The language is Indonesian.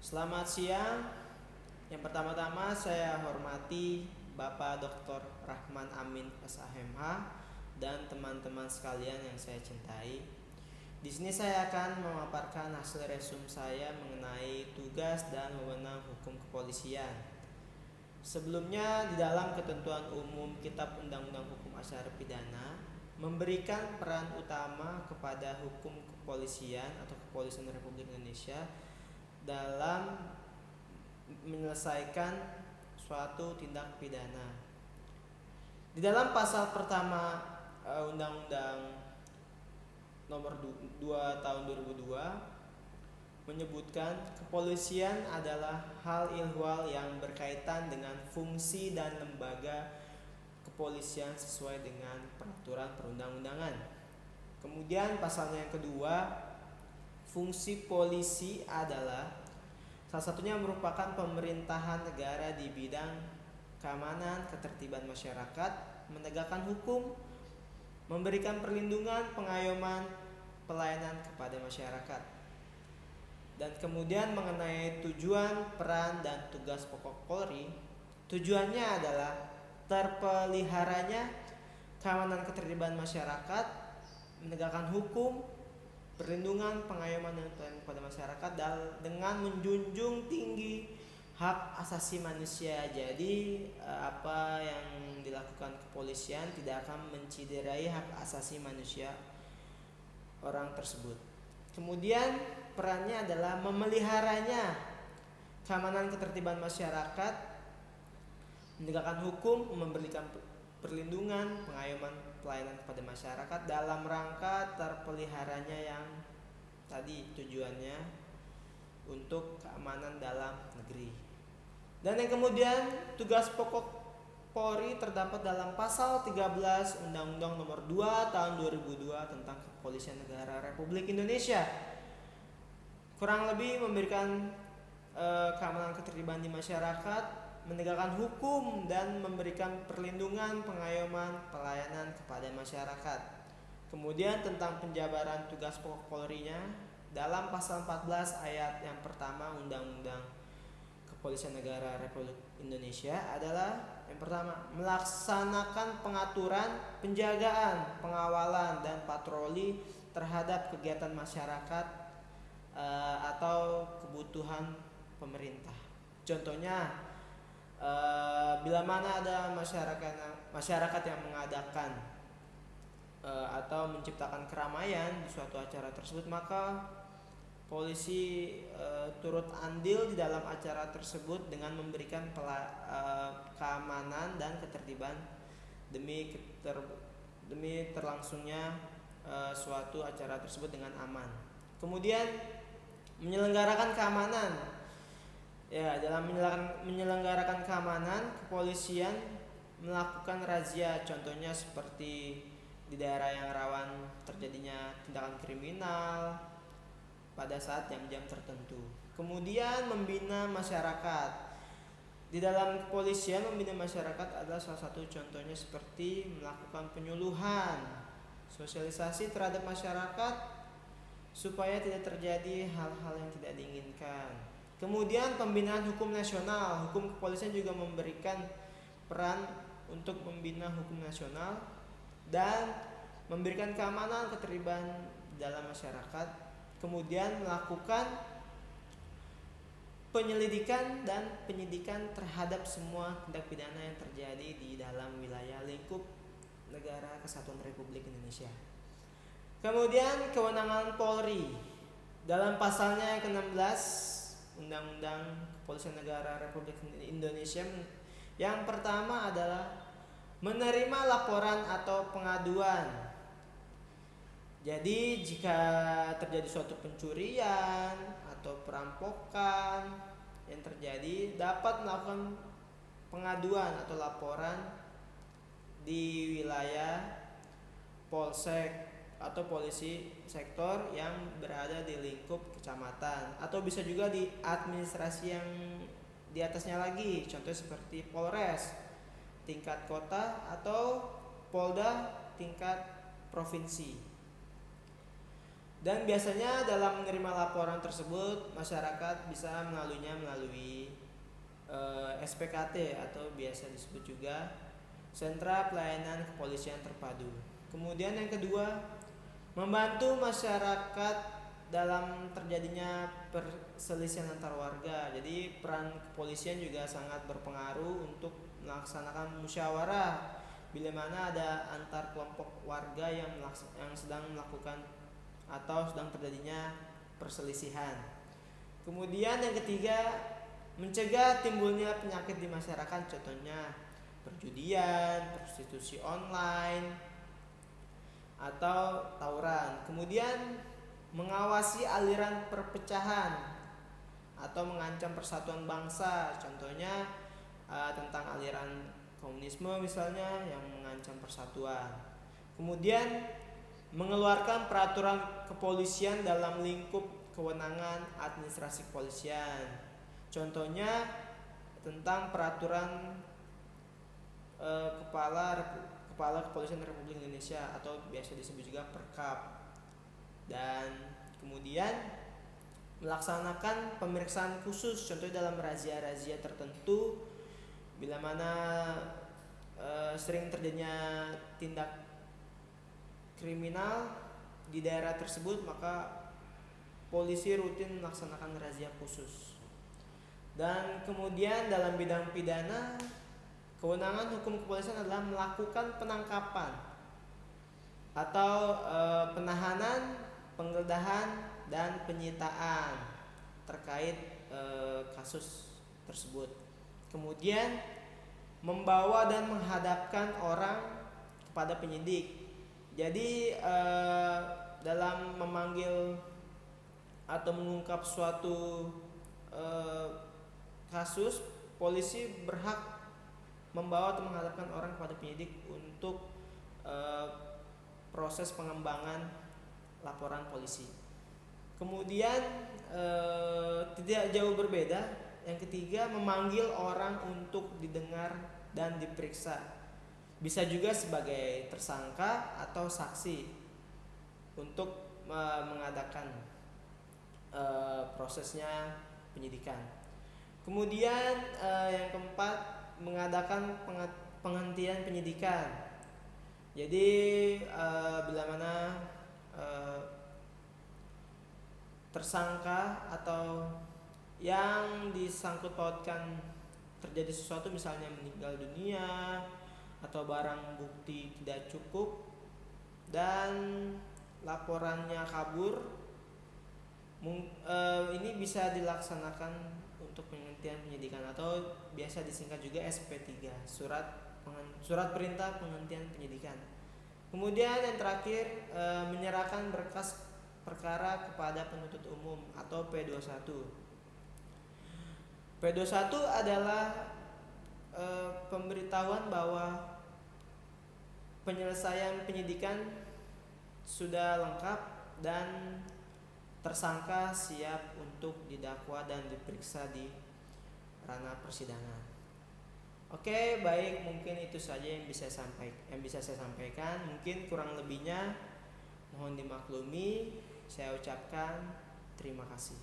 Selamat siang. Yang pertama-tama saya hormati Bapak Dr. Rahman Amin SHMH dan teman-teman sekalian yang saya cintai. Di sini saya akan memaparkan hasil resume saya mengenai tugas dan wewenang hukum kepolisian. Sebelumnya, di dalam ketentuan umum Kitab Undang-Undang Hukum Acara Pidana memberikan peran utama kepada hukum kepolisian atau Kepolisian Republik Indonesia dalam menyelesaikan suatu tindak pidana. Di dalam pasal pertama Undang-Undang Nomor 2 Tahun 2002 menyebutkan kepolisian adalah hal ihwal yang berkaitan dengan fungsi dan lembaga kepolisian sesuai dengan peraturan perundang-undangan. Kemudian pasalnya yang kedua, fungsi polisi adalah salah satunya merupakan pemerintahan negara di bidang keamanan, ketertiban masyarakat, menegakkan hukum, memberikan perlindungan, pengayoman, pelayanan kepada masyarakat. Dan kemudian mengenai tujuan, peran, dan tugas pokok Polri, tujuannya adalah terpeliharanya keamanan ketertiban masyarakat, menegakkan hukum, perlindungan, pengayoman, dan pelayanan kepada masyarakat dengan menjunjung tinggi hak asasi manusia. Jadi apa yang dilakukan kepolisian tidak akan menciderai hak asasi manusia orang tersebut. Kemudian perannya adalah memeliharanya keamanan ketertiban masyarakat, menegakkan hukum, memberikan perlindungan, pengayoman, pelayanan kepada masyarakat dalam rangka terpeliharanya yang tadi tujuannya untuk keamanan dalam negeri. Dan yang kemudian tugas pokok Polri terdapat dalam pasal 13 Undang-Undang Nomor 2 Tahun 2002 tentang Kepolisian Negara Republik Indonesia. Kurang lebih memberikan keamanan ketertiban di masyarakat, menegakkan hukum, dan memberikan perlindungan, pengayoman, pelayanan kepada masyarakat. Kemudian tentang penjabaran tugas pokok Polri-nya dalam pasal 14 ayat yang pertama Undang-Undang Kepolisian Negara Republik Indonesia adalah yang pertama, melaksanakan pengaturan, penjagaan, pengawalan, dan patroli terhadap kegiatan masyarakat atau kebutuhan pemerintah. Contohnya, bila mana ada masyarakat yang mengadakan atau menciptakan keramaian di suatu acara tersebut, maka polisi turut andil di dalam acara tersebut dengan memberikan keamanan dan ketertiban demi terlangsungnya suatu acara tersebut dengan aman. Kemudian menyelenggarakan keamanan. Ya, dalam menyelenggarakan keamanan, kepolisian melakukan razia, contohnya seperti di daerah yang rawan terjadinya tindakan kriminal pada saat jam-jam tertentu. Kemudian membina masyarakat. Di dalam kepolisian membina masyarakat adalah salah satu contohnya seperti melakukan penyuluhan, sosialisasi terhadap masyarakat supaya tidak terjadi hal-hal yang tidak diinginkan. Kemudian pembinaan hukum nasional. Hukum kepolisian juga memberikan peran untuk membina hukum nasional dan memberikan keamanan ketertiban dalam masyarakat. Kemudian melakukan penyelidikan dan penyidikan terhadap semua tindak pidana yang terjadi di dalam wilayah lingkup Negara Kesatuan Republik Indonesia. Kemudian kewenangan Polri dalam pasalnya yang ke-16 Undang-Undang Kepolisian Negara Republik Indonesia, yang pertama adalah menerima laporan atau pengaduan. Jadi jika terjadi suatu pencurian atau perampokan yang terjadi, dapat melakukan pengaduan atau laporan di wilayah polsek atau polisi sektor yang berada di lingkup kecamatan, atau bisa juga di administrasi yang di atasnya lagi, contoh seperti Polres tingkat kota atau Polda tingkat provinsi. Dan biasanya dalam menerima laporan tersebut masyarakat bisa melalui SPKT atau biasa disebut juga Sentra Pelayanan Kepolisian Terpadu. Kemudian yang kedua, membantu masyarakat dalam terjadinya perselisihan antar warga. Jadi peran kepolisian juga sangat berpengaruh untuk melaksanakan musyawarah bila mana ada antar kelompok warga yang sedang melakukan atau sedang terjadinya perselisihan. Kemudian yang ketiga, mencegah timbulnya penyakit di masyarakat, contohnya perjudian, prostitusi online, atau tawuran. Kemudian mengawasi aliran perpecahan atau mengancam persatuan bangsa, contohnya tentang aliran komunisme misalnya yang mengancam persatuan. Kemudian mengeluarkan peraturan kepolisian dalam lingkup kewenangan administrasi kepolisian, contohnya tentang peraturan Kepala Kepolisian Republik Indonesia atau biasa disebut juga Perkap. Dan kemudian melaksanakan pemeriksaan khusus, contohnya dalam razia-razia tertentu bila mana sering terjadinya tindak kriminal di daerah tersebut, maka polisi rutin melaksanakan razia khusus. Dan kemudian dalam bidang pidana, kewenangan hukum kepolisian adalah melakukan penangkapan atau penahanan, penggeledahan, dan penyitaan terkait kasus tersebut. Kemudian membawa dan menghadapkan orang kepada penyidik. Jadi dalam memanggil atau mengungkap suatu kasus, polisi berhak membawa atau menghadapkan orang kepada penyidik untuk proses pengembangan laporan polisi. Kemudian tidak jauh berbeda, yang ketiga memanggil orang untuk didengar dan diperiksa, bisa juga sebagai tersangka atau saksi untuk mengadakan prosesnya penyidikan. Kemudian yang keempat, mengadakan penghentian penyidikan. Jadi bila mana tersangka atau yang disangkut pautkan terjadi sesuatu, misalnya meninggal dunia atau barang bukti tidak cukup dan laporannya kabur, ini bisa dilaksanakan untuk penghentian penyidikan atau biasa disingkat juga SP3, surat perintah penghentian penyidikan. Kemudian yang terakhir, menyerahkan berkas perkara kepada penuntut umum atau P21. P21 adalah pemberitahuan bahwa penyelesaian penyidikan sudah lengkap dan tersangka siap untuk didakwa dan diperiksa di ranah persidangan. Oke, baik, mungkin itu saja yang bisa saya sampaikan. Mungkin kurang lebihnya mohon dimaklumi. Saya ucapkan terima kasih.